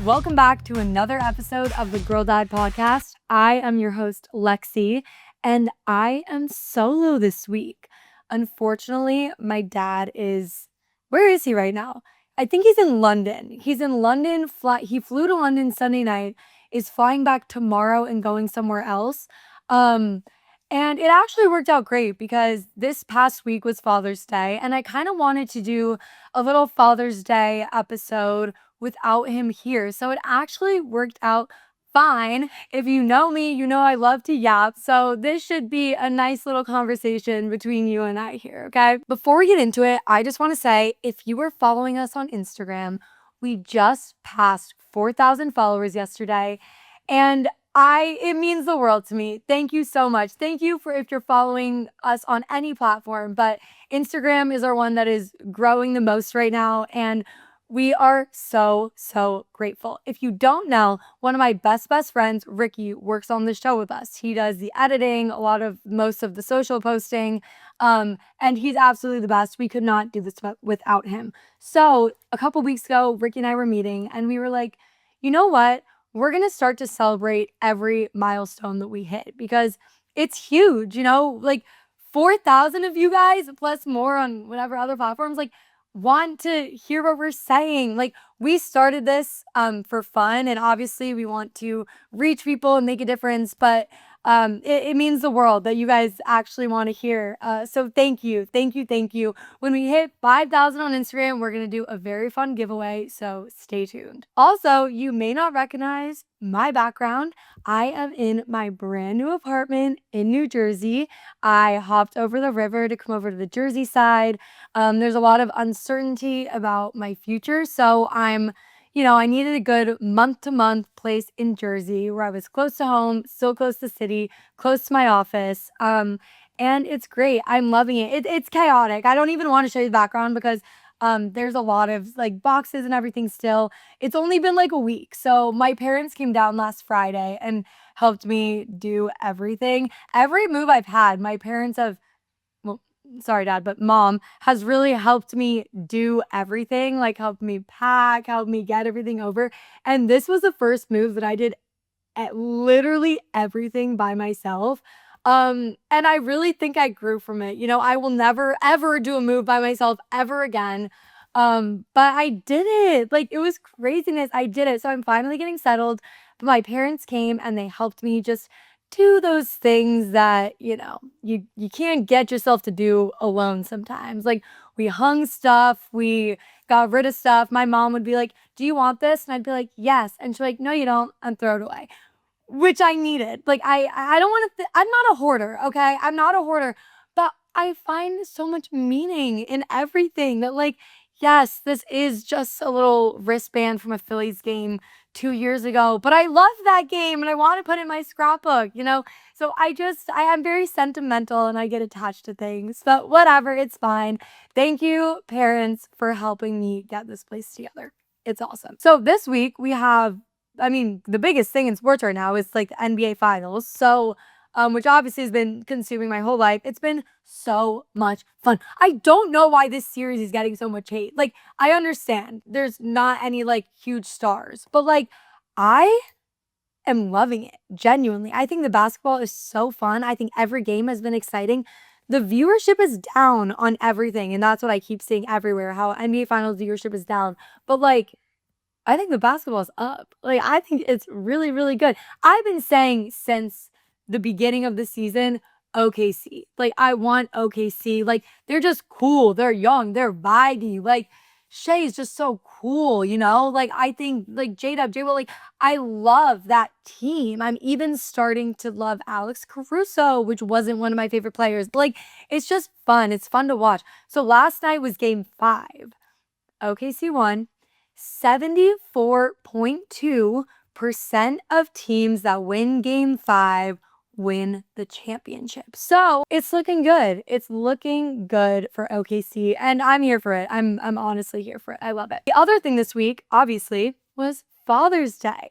Welcome back to another episode of the Girl Dad Podcast. I am your host, Lexi, and I am solo this week. Unfortunately, my dad where is he right now? I think he's in London. He's in London. He flew to London Sunday night, is flying back tomorrow and going somewhere else. Um, and it actually worked out great because this past week was Father's Day, and I kind of wanted to do a little Father's Day episode without him here. So it actually worked out fine. If you know me, you know I love to yap. So this should be a nice little conversation between you and I here, okay? Before we get into it, I just want to say if you were following us on Instagram, we just passed 4,000 followers yesterday. And it means the world to me. Thank you so much. Thank you for if you're following us on any platform, but Instagram is our one that is growing the most right now. And we are so, so grateful. If you don't know, one of my best friends, Ricky, works on the show with us. He does the editing, most of the social posting, and he's absolutely the best. We could not do this without him. So a couple weeks ago, Ricky and I were meeting and we were like, you know what? We're going to start to celebrate every milestone that we hit because it's huge, like 4,000 of you guys plus more on whatever other platforms, like want to hear what we're saying. Like we started this for fun and obviously we want to reach people and make a difference, but it means the world that you guys actually want to hear. So thank you. When we hit 5,000 on Instagram, we're going to do a very fun giveaway. So stay tuned. Also, you may not recognize my background. I am in my brand new apartment in New Jersey. I hopped over the river to come over to the Jersey side. There's a lot of uncertainty about my future. So I needed a good month-to-month place in Jersey where I was close to home, still close to the city, close to my office. And it's great. I'm loving it. It's chaotic. I don't even want to show you the background because there's a lot of like boxes and everything still. It's only been like a week. So my parents came down last Friday and helped me do everything. Every move I've had, my parents have sorry, Dad, but Mom has really helped me do everything, like helped me pack, helped me get everything over. And this was the first move that I did at literally everything by myself. And I really think I grew from it. I will never ever do a move by myself ever again. But I did it. Like it was craziness. I did it. So I'm finally getting settled. But my parents came and they helped me just do those things that, you can't get yourself to do alone sometimes. Like we hung stuff, we got rid of stuff. My mom would be like, "Do you want this?" And I'd be like, "Yes." And she's like, "No, you don't," and throw it away, which I needed. Like I don't want to. I'm not a hoarder, okay? I'm not a hoarder, but I find so much meaning in everything that like, yes, this is just a little wristband from a Phillies game 2 years ago, but I love that game and I want to put it in my scrapbook. So I am very sentimental and I get attached to things, but whatever, it's fine. Thank you, parents, for helping me get this place together. It's awesome. So this week we have, the biggest thing in sports right now is like the NBA finals. So, which obviously has been consuming my whole life. It's been so much fun. I don't know why this series is getting so much hate. Like, I understand there's not any like huge stars, but like, I am loving it. Genuinely. I think the basketball is so fun. I think every game has been exciting. The viewership is down on everything. And that's what I keep seeing everywhere, how NBA finals viewership is down. But like, I think the basketball is up. Like, I think it's really, really good. I've been saying since the beginning of the season, OKC. Like, I want OKC. Like, they're just cool. They're young. They're vibey. Like, Shea is just so cool, Like, I think, like, J-Dub, J-Will, like, I love that team. I'm even starting to love Alex Caruso, which wasn't one of my favorite players. But, like, it's just fun. It's fun to watch. So last night was game 5. OKC won. 74.2% of teams that win game 5 win the championship. So it's looking good. It's looking good for OKC and I'm here for it. I'm honestly here for it. I love it. The other thing this week, obviously, was Father's Day.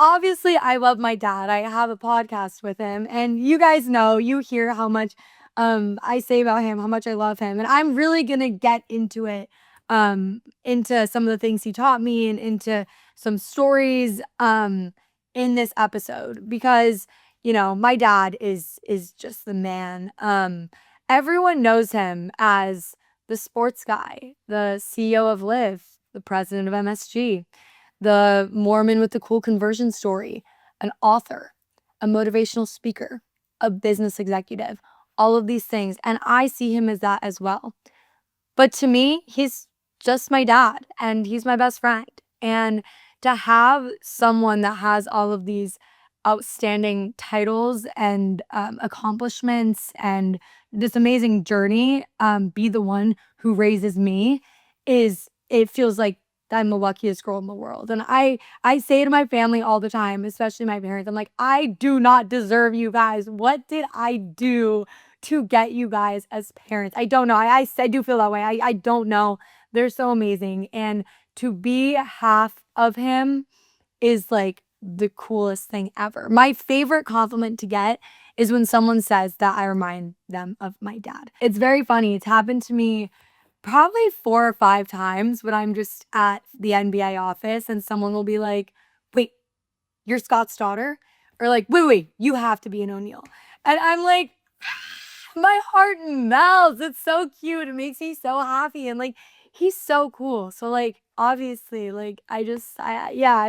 Obviously I love my dad. I have a podcast with him and you guys know, you hear how much I say about him, how much I love him. And I'm really gonna get into it into some of the things he taught me and into some stories in this episode because my dad is just the man. Everyone knows him as the sports guy, the CEO of Live, the president of MSG, the Mormon with the cool conversion story, an author, a motivational speaker, a business executive, all of these things. And I see him as that as well. But to me, he's just my dad and he's my best friend. And to have someone that has all of these outstanding titles and accomplishments and this amazing journey be the one who raises me it feels like I'm the luckiest girl in the world. And I say to my family all the time, especially my parents, I'm like, I do not deserve you guys. What did I do to get you guys as parents? I don't know. I do feel that way. I don't know. They're so amazing. And to be half of him is like the coolest thing ever. My favorite compliment to get is when someone says that I remind them of my dad. It's very funny. It's happened to me probably 4 or 5 times when I'm just at the NBA office and someone will be like, wait, you're Scott's daughter? Or like, wait, you have to be an O'Neal. And I'm like, my heart melts. It's so cute. It makes me so happy. And like, he's so cool. So like, obviously, like, I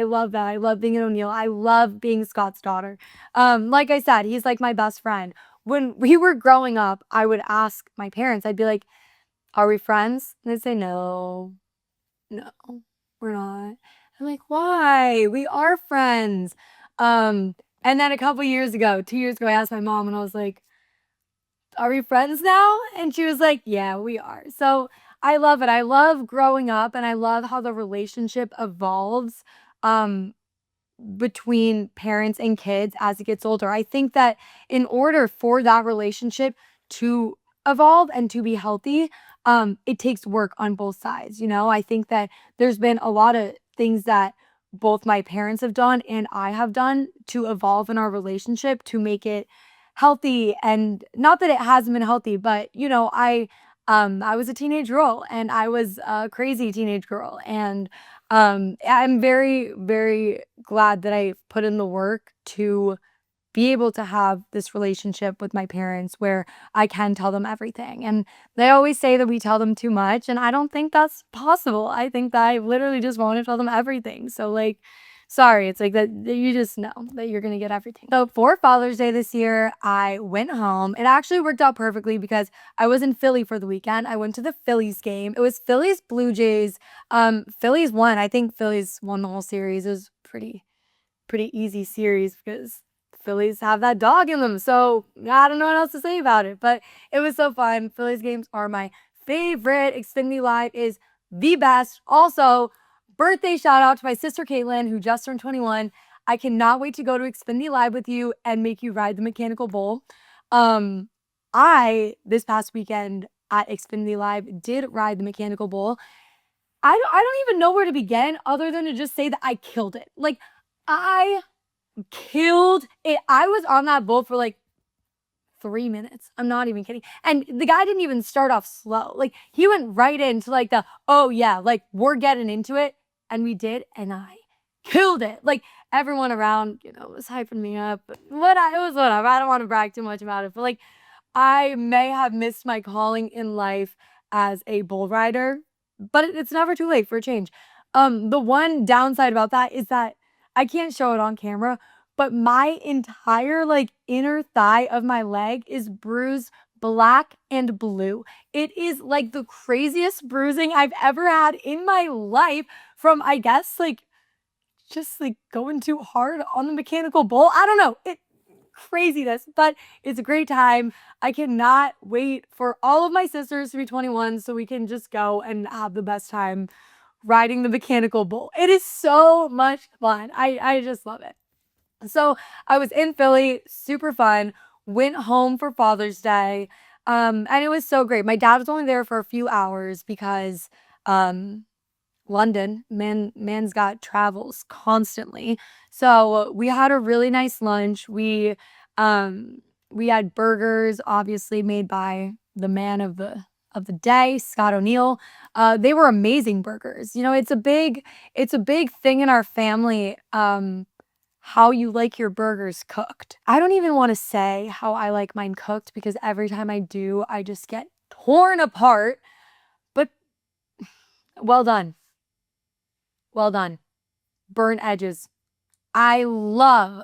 love that. I love being an O'Neal. I love being Scott's daughter. Like I said, he's like my best friend. When we were growing up, I would ask my parents, I'd be like, are we friends? And they'd say, no, we're not. I'm like, why? We are friends. And then a couple years ago, 2 years ago, I asked my mom and I was like, are we friends now? And she was like, yeah, we are. So I love it. I love growing up and I love how the relationship evolves between parents and kids as it gets older. I think that in order for that relationship to evolve and to be healthy, it takes work on both sides. I think that there's been a lot of things that both my parents have done and I have done to evolve in our relationship to make it healthy. And not that it hasn't been healthy, but I was a teenage girl and I was a crazy teenage girl. And I'm very, very glad that I put in the work to be able to have this relationship with my parents where I can tell them everything. And they always say that we tell them too much, and I don't think that's possible. I think that I literally just want to tell them everything. So like, sorry, it's like that you just know that you're going to get everything. So for Father's Day this year, I went home. It actually worked out perfectly because I was in Philly for the weekend. I went to the Phillies game. It was Phillies Blue Jays. Phillies won. I think Phillies won the whole series. It was pretty easy series because Phillies have that dog in them. So I don't know what else to say about it, but it was so fun. Phillies games are my favorite. Xfinity Live is the best. Also, birthday shout out to my sister Caitlin, who just turned 21. I cannot wait to go to Xfinity Live with you and make you ride the mechanical bull. This past weekend at Xfinity Live did ride the mechanical bull. I don't even know where to begin other than to just say that I killed it. Like, I killed it. I was on that bull for like 3 minutes. I'm not even kidding. And the guy didn't even start off slow. Like, he went right into like oh yeah, like we're getting into it. And we did. And I killed it. Like, everyone around, was hyping me up. But it was whatever. I don't want to brag too much about it. But like, I may have missed my calling in life as a bull rider, but it's never too late for a change. The one downside about that is that I can't show it on camera, but my entire like inner thigh of my leg is bruised black and blue. It is like the craziest bruising I've ever had in my life from, I guess, like just like going too hard on the mechanical bull. I don't know. Craziness, but it's a great time. I cannot wait for all of my sisters to be 21 so we can just go and have the best time riding the mechanical bull. It is so much fun. I just love it. So I was in Philly, super fun, went home for Father's Day. And it was so great. My dad was only there for a few hours because London, man's got travels constantly. So we had a really nice lunch. We had burgers, obviously made by the man of the of the day, Scott O'Neill. They were amazing burgers. You know, it's a big thing in our family, how you like your burgers cooked. I don't even want to say how I like mine cooked because every time I do, I just get torn apart. But well done. Well done. Burnt edges. I love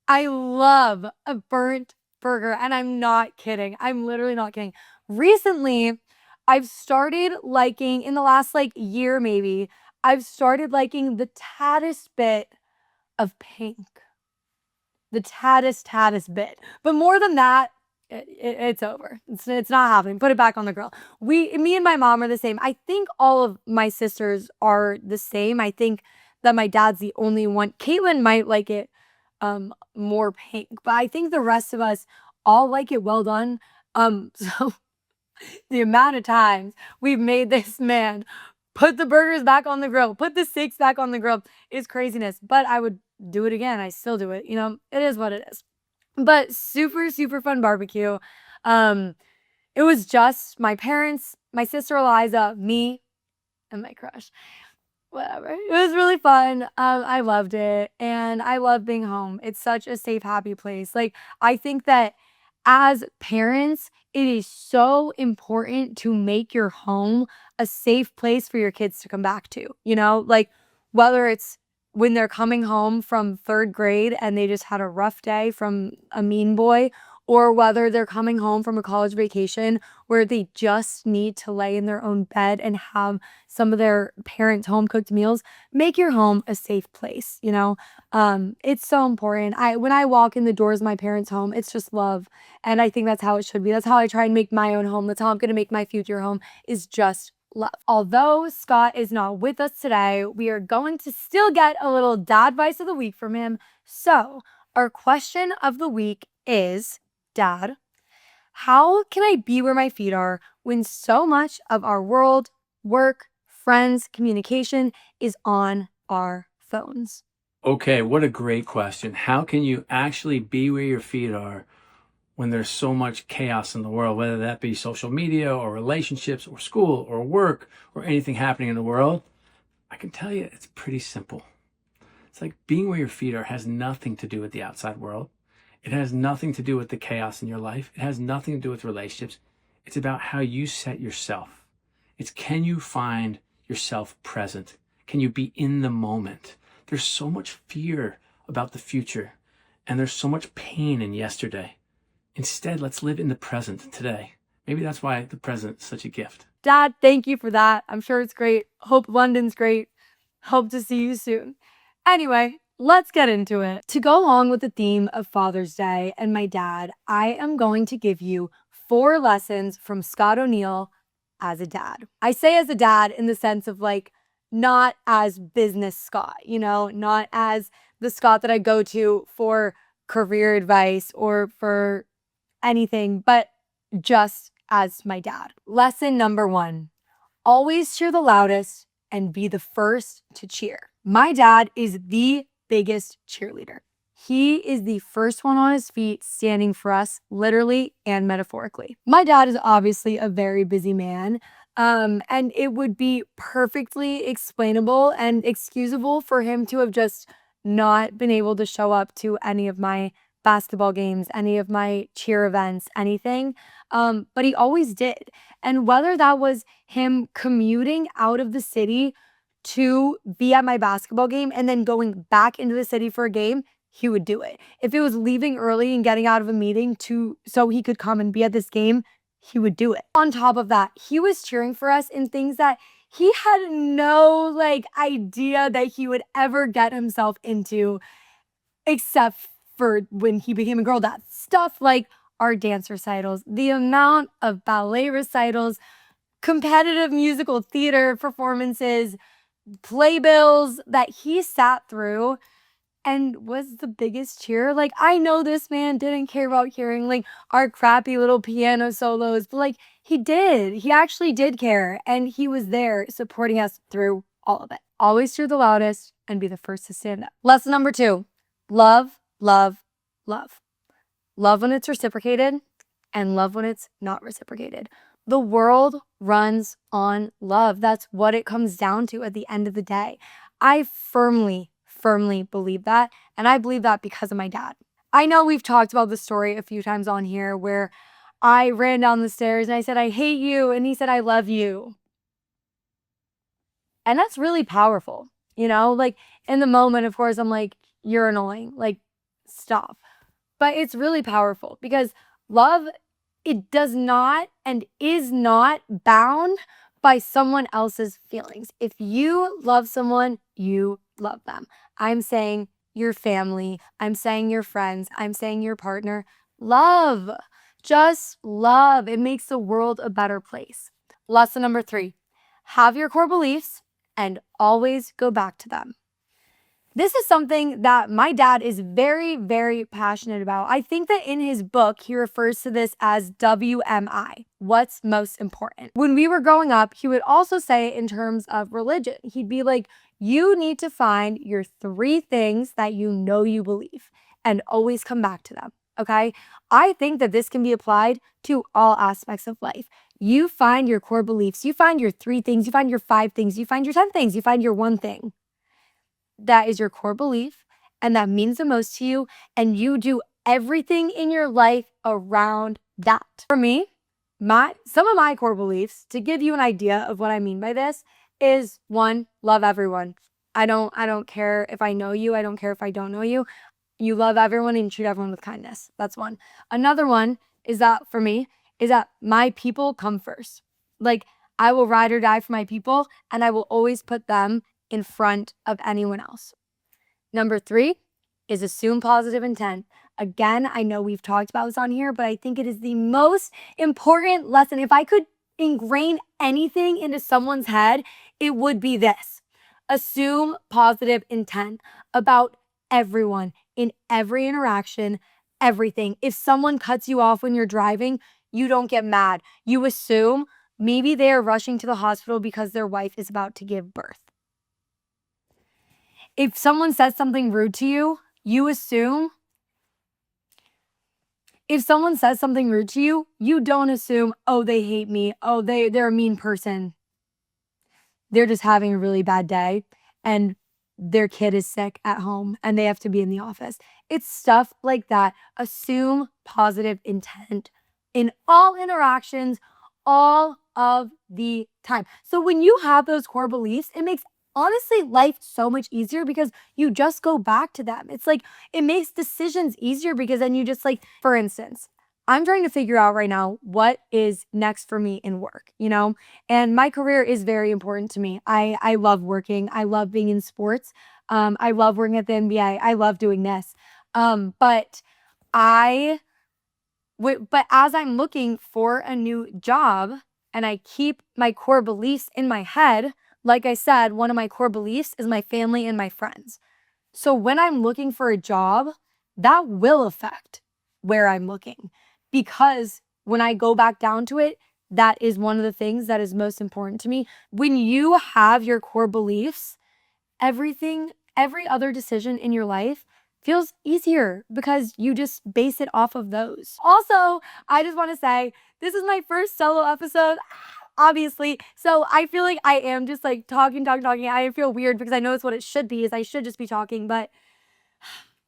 a burnt burger, and I'm not kidding. I'm literally not kidding. Recently, I've started liking, in the last like year maybe, I've started liking the taddest bit of pink. The taddest bit. But more than that, it's over. It's not happening. Put it back on the grill. Me and my mom are the same. I think all of my sisters are the same. I think that my dad's the only one. Caitlin might like it more pink, but I think the rest of us all like it well done. So the amount of times we've made this man put the burgers back on the grill, put the steaks back on the grill is craziness. But I would do it again. I still do it. You know, it is what it is. But super, super fun barbecue. It was just my parents, my sister Eliza, me, and my crush. Whatever. It was really fun. I loved it. And I love being home. It's such a safe, happy place. Like, I think that as parents, it is so important to make your home a safe place for your kids to come back to. You know, like whether it's when they're coming home from third grade and they just had a rough day from a mean boy, or whether they're coming home from a college vacation where they just need to lay in their own bed and have some of their parents' home cooked meals. Make your home a safe place, you know? It's so important. When I walk in the doors of my parents' home, it's just love. And I think that's how it should be. That's how I try and make my own home. That's how I'm going to make my future home, is just love. Although Scott is not with us today, we are going to still get a little dad advice of the week from him. So our question of the week is, Dad, how can I be where my feet are when so much of our world, work, friends, communication is on our phones? Okay, what a great question. How can you actually be where your feet are when there's so much chaos in the world, whether that be social media or relationships or school or work or anything happening in the world? I can tell you it's pretty simple. It's like being where your feet are has nothing to do with the outside world. It has nothing to do with the chaos in your life. It has nothing to do with relationships. It's about how you set yourself. It's, can you find yourself present? Can you be in the moment? There's so much fear about the future, and there's so much pain in yesterday. Instead, let's live in the present today. Maybe that's why the present is such a gift. Dad, thank you for that. I'm sure it's great. Hope London's great. Hope to see you soon. Anyway, let's get into it. To go along with the theme of Father's Day and my dad, I am going to give you 4 lessons from Scott O'Neill as a dad. I say as a dad in the sense of like, not as business Scott, you know, not as the Scott that I go to for career advice or for anything, but just as my dad. Lesson number 1, always cheer the loudest and be the first to cheer. My dad is the biggest cheerleader. He is the first one on his feet standing for us, literally and metaphorically. My dad is obviously a very busy man, and it would be perfectly explainable and excusable for him to have just not been able to show up to any of my basketball games, any of my cheer events, anything. But he always did. And whether that was him commuting out of the city to be at my basketball game and then going back into the city for a game, he would do it. If it was leaving early and getting out of a meeting so he could come and be at this game, he would do it. On top of that, he was cheering for us in things that he had no idea that he would ever get himself into, except for when he became a girl dad. Stuff like our dance recitals, the amount of ballet recitals, competitive musical theater performances, playbills that he sat through and was the biggest cheer. Like, I know this man didn't care about hearing like our crappy little piano solos, but like he did. He actually did care, and he was there supporting us through all of it. Always cheer the loudest and be the first to stand up. Lesson number 2, love, love, love. Love when it's reciprocated and love when it's not reciprocated. The world runs on love. That's what it comes down to at the end of the day. I firmly, firmly believe that. And I believe that because of my dad. I know we've talked about the story a few times on here where I ran down the stairs and I said, I hate you. And he said, I love you. And that's really powerful. Like in the moment, of course, I'm like, you're annoying. Like, stop. But it's really powerful because love, it does not and is not bound by someone else's feelings. If you love someone, you love them. I'm saying your family, I'm saying your friends, I'm saying your partner. Love, just love. It makes the world a better place. Lesson number 3, have your core beliefs and always go back to them. This is something that my dad is very, very passionate about. I think that in his book, he refers to this as WMI, what's most important. When we were growing up, he would also say it in terms of religion. He'd be like, you need to find your 3 things that you know you believe and always come back to them. Okay. I think that this can be applied to all aspects of life. You find your core beliefs, you find your 3 things, you find your 5 things, you find your 10 things, you find your 1 thing that is your core belief and that means the most to you, and you do everything in your life around that. For me, some of my core beliefs, to give you an idea of what I mean by this, is 1, love everyone. I don't care if I know you, I don't care if I don't know you. You love everyone and treat everyone with kindness. That's 1. Another one is that for me is that my people come first. Like, I will ride or die for my people and I will always put them in front of anyone else. Number 3 is assume positive intent. Again, I know we've talked about this on here, but I think it is the most important lesson. If I could ingrain anything into someone's head, it would be this. Assume positive intent about everyone in every interaction, everything. If someone cuts you off when you're driving, you don't get mad. You assume maybe they are rushing to the hospital because their wife is about to give birth. If someone says something rude to you, you assume. If someone says something rude to you, you don't assume, oh, they hate me. Oh, they're a mean person. They're just having a really bad day and their kid is sick at home and they have to be in the office. It's stuff like that. Assume positive intent in all interactions, all of the time. So when you have those core beliefs, it makes honestly life so much easier because you just go back to them. It's like it makes decisions easier because then you just like, for instance, I'm trying to figure out right now what is next for me in work, and my career is very important to me. I love working. I love being in sports. I love working at the NBA. I love doing this. But I but as I'm looking for a new job and I keep my core beliefs in my head, like I said, one of my core beliefs is my family and my friends. So when I'm looking for a job, that will affect where I'm looking because when I go back down to it, that is one of the things that is most important to me. When you have your core beliefs, every other decision in your life feels easier because you just base it off of those. Also, I just want to say this is my first solo episode, obviously. So I feel like I am just like talking. I feel weird because I know it's what it should be, is I should just be talking, but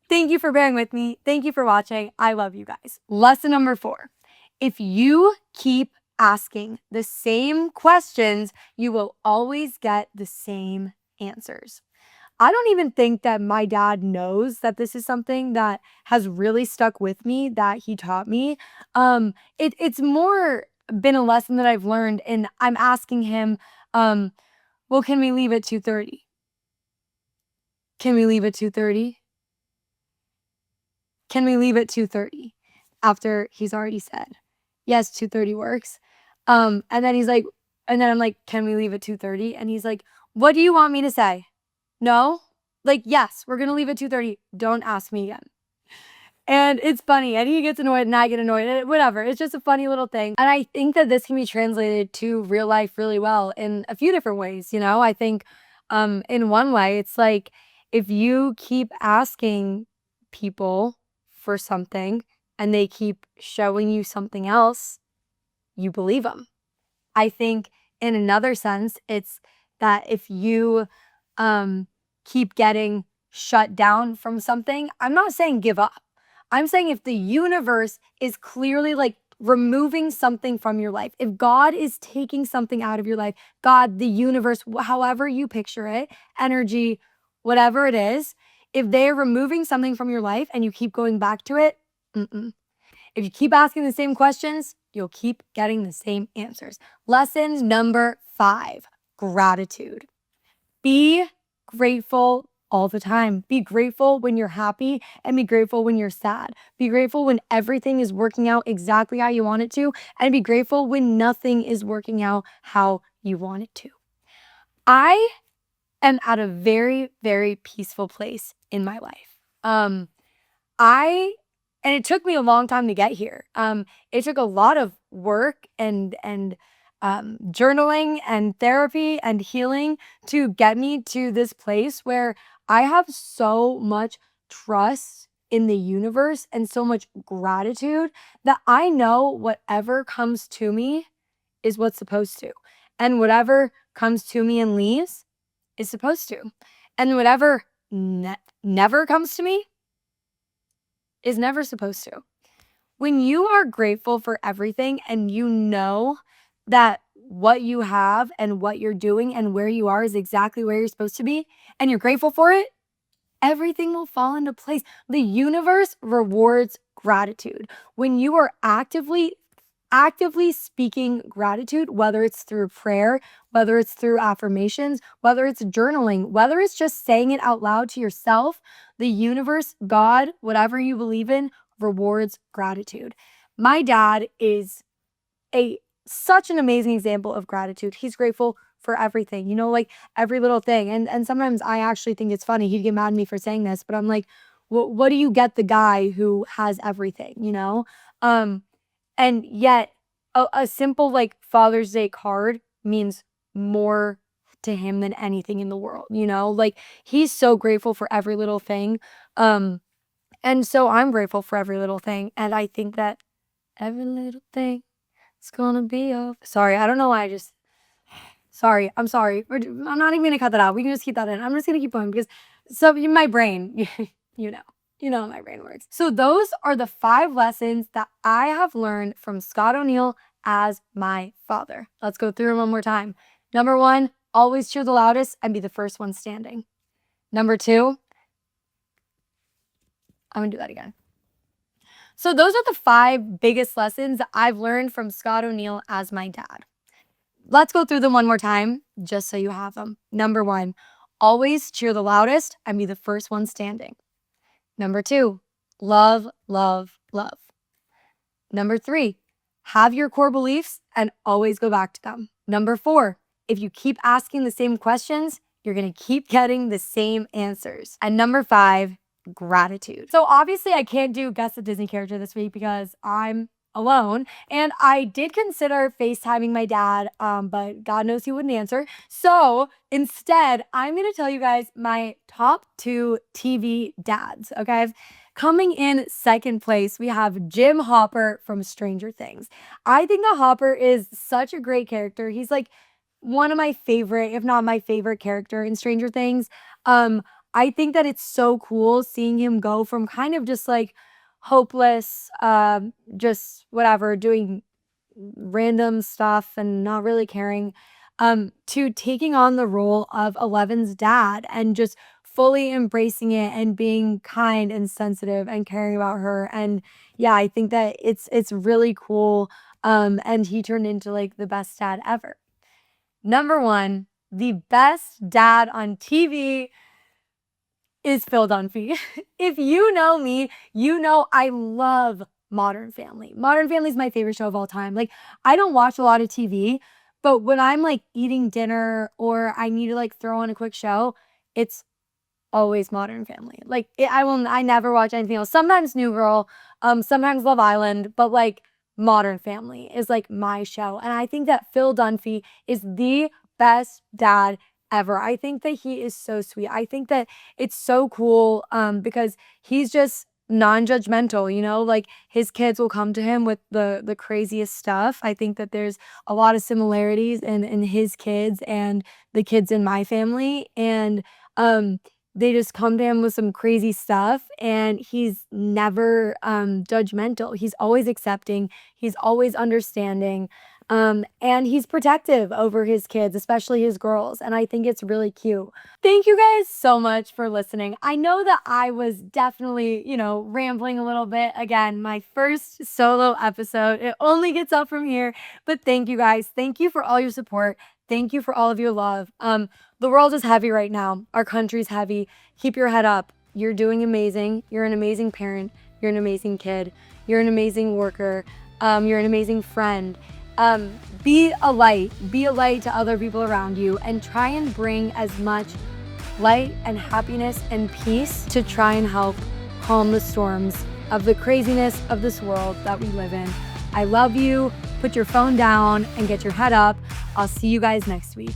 thank you for bearing with me. Thank you for watching. I love you guys. Lesson number 4. If you keep asking the same questions, you will always get the same answers. I don't even think that my dad knows that this is something that has really stuck with me, that he taught me. It's more been a lesson that I've learned, and I'm asking him, well, can we leave at 2:30? Can we leave at 2:30? Can we leave at 2:30? After he's already said, yes, 2:30 works. And then and then I'm like, can we leave at 2:30? And he's like, what do you want me to say? No? Like, yes, we're going to leave at 2:30. Don't ask me again. And it's funny, and he gets annoyed and I get annoyed, and whatever. It's just a funny little thing. And I think that this can be translated to real life really well in a few different ways. I think in one way, it's like if you keep asking people for something and they keep showing you something else, you believe them. I think in another sense, it's that if you keep getting shut down from something, I'm not saying give up. I'm saying if the universe is clearly like removing something from your life, if God is taking something out of your life, God, the universe, however you picture it, energy, whatever it is, if they're removing something from your life and you keep going back to it, if you keep asking the same questions, you'll keep getting the same answers. Lesson number 5, gratitude. Be grateful all the time. Be grateful when you're happy and be grateful when you're sad. Be grateful when everything is working out exactly how you want it to, and be grateful when nothing is working out how you want it to. I am at a very, very peaceful place in my life. I and it took me a long time to get here. It took a lot of work and journaling and therapy and healing to get me to this place where I have so much trust in the universe and so much gratitude that I know whatever comes to me is what's supposed to. And whatever comes to me and leaves is supposed to. And whatever never comes to me is never supposed to. When you are grateful for everything and you know that what you have and what you're doing and where you are is exactly where you're supposed to be, and you're grateful for it, everything will fall into place. The universe rewards gratitude. When you are actively speaking gratitude, whether it's through prayer, whether it's through affirmations, whether it's journaling, whether it's just saying it out loud to yourself, the universe, God, whatever you believe in, rewards gratitude. My dad is a such an amazing example of gratitude. He's grateful for everything, like every little thing. And sometimes I actually think it's funny. He'd get mad at me for saying this, but I'm like, what do you get the guy who has everything? And yet a simple like Father's Day card means more to him than anything in the world. Like he's so grateful for every little thing. And so I'm grateful for every little thing. And I think that every little thing is gonna be over. Sorry, I don't know why sorry, I'm sorry. I'm not even gonna cut that out. We can just keep that in. I'm just gonna keep going because my brain, you know. You know how my brain works. So those are the 5 lessons that I have learned from Scott O'Neill as my father. Let's go through them one more time. Number 1, always cheer the loudest and be the first one standing. Number 2, I'm gonna do that again. So those are the 5 biggest lessons that I've learned from Scott O'Neill as my dad. Let's go through them one more time, just so you have them. Number 1, always cheer the loudest and be the first one standing. Number 2, love, love, love. Number 3, have your core beliefs and always go back to them. Number 4, if you keep asking the same questions, you're going to keep getting the same answers. And number 5, gratitude. So obviously I can't do guess a Disney character this week because I'm alone. And I did consider FaceTiming my dad, but God knows he wouldn't answer. So instead, I'm going to tell you guys my top 2 TV dads, okay? Coming in second place, we have Jim Hopper from Stranger Things. I think that Hopper is such a great character. He's like one of my favorite, if not my favorite character in Stranger Things. I think that it's so cool seeing him go from kind of just like hopeless, just whatever, doing random stuff and not really caring, to taking on the role of Eleven's dad and just fully embracing it and being kind and sensitive and caring about her. And yeah, I think that it's really cool. And he turned into like the best dad ever. Number 1, the best dad on TV is Phil Dunphy. If you know me, you know I love Modern Family. Modern Family is my favorite show of all time. Like, I don't watch a lot of TV, but when I'm like eating dinner or I need to like throw on a quick show, it's always Modern Family. Like, I never watch anything else. Sometimes New Girl, sometimes Love Island, but like Modern Family is like my show. And I think that Phil Dunphy is the best dad ever. I think that he is so sweet. I think that it's so cool, because he's just non-judgmental, you know, like his kids will come to him with the craziest stuff. I think that there's a lot of similarities in his kids and the kids in my family. And they just come to him with some crazy stuff, and he's never judgmental. He's always accepting, he's always understanding. And he's protective over his kids, especially his girls. And I think it's really cute. Thank you guys so much for listening. I know that I was definitely, rambling a little bit. Again, my first solo episode. It only gets up from here. But thank you guys. Thank you for all your support. Thank you for all of your love. The world is heavy right now. Our country's heavy. Keep your head up. You're doing amazing. You're an amazing parent. You're an amazing kid. You're an amazing worker. You're an amazing friend. Be a light to other people around you, and try and bring as much light and happiness and peace to try and help calm the storms of the craziness of this world that we live in. I love you. Put your phone down and get your head up. I'll see you guys next week.